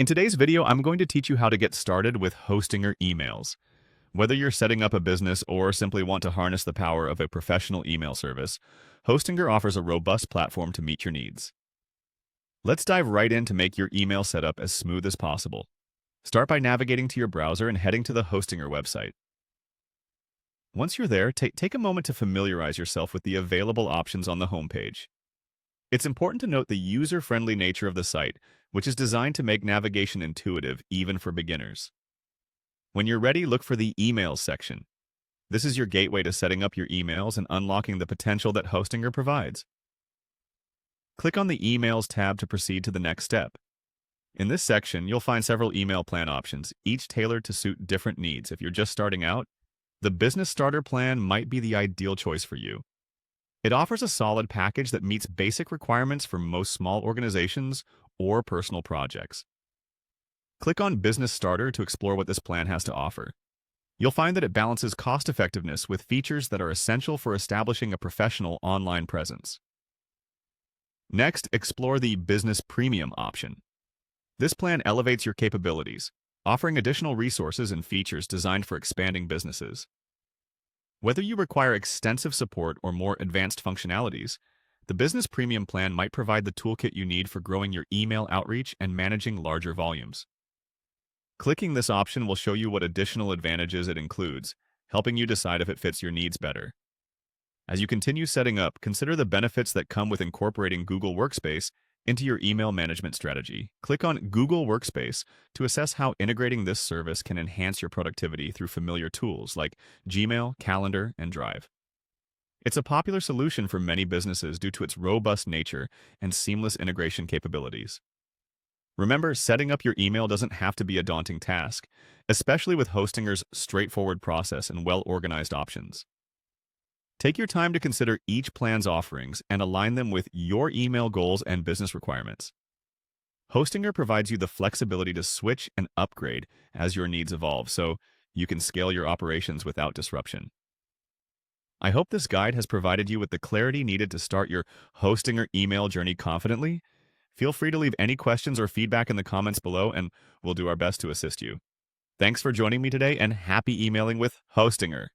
In today's video, I'm going to teach you how to get started with Hostinger emails. Whether you're setting up a business or simply want to harness the power of a professional email service, Hostinger offers a robust platform to meet your needs. Let's dive right in to make your email setup as smooth as possible. Start by navigating to your browser and heading to the Hostinger website. Once you're there, take a moment to familiarize yourself with the available options on the homepage. It's important to note the user-friendly nature of the site, which is designed to make navigation intuitive even for beginners. When you're ready, look for the Emails section. This is your gateway to setting up your emails and unlocking the potential that Hostinger provides. Click on the Emails tab to proceed to the next step. In this section, you'll find several email plan options, each tailored to suit different needs. If you're just starting out, the Business Starter Plan might be the ideal choice for you. It offers a solid package that meets basic requirements for most small organizations or personal projects. Click on Business Starter to explore what this plan has to offer. You'll find that it balances cost-effectiveness with features that are essential for establishing a professional online presence. Next, explore the Business Premium option. This plan elevates your capabilities, offering additional resources and features designed for expanding businesses. Whether you require extensive support or more advanced functionalities, the Business Premium plan might provide the toolkit you need for growing your email outreach and managing larger volumes. Clicking this option will show you what additional advantages it includes, helping you decide if it fits your needs better. As you continue setting up, consider the benefits that come with incorporating Google Workspace into your email management strategy. Click on Google Workspace to assess how integrating this service can enhance your productivity through familiar tools like Gmail, Calendar, and Drive. It's a popular solution for many businesses due to its robust nature and seamless integration capabilities. Remember, setting up your email doesn't have to be a daunting task, especially with Hostinger's straightforward process and well-organized options. Take your time to consider each plan's offerings and align them with your email goals and business requirements. Hostinger provides you the flexibility to switch and upgrade as your needs evolve, so you can scale your operations without disruption. I hope this guide has provided you with the clarity needed to start your Hostinger email journey confidently. Feel free to leave any questions or feedback in the comments below, and we'll do our best to assist you. Thanks for joining me today, and happy emailing with Hostinger.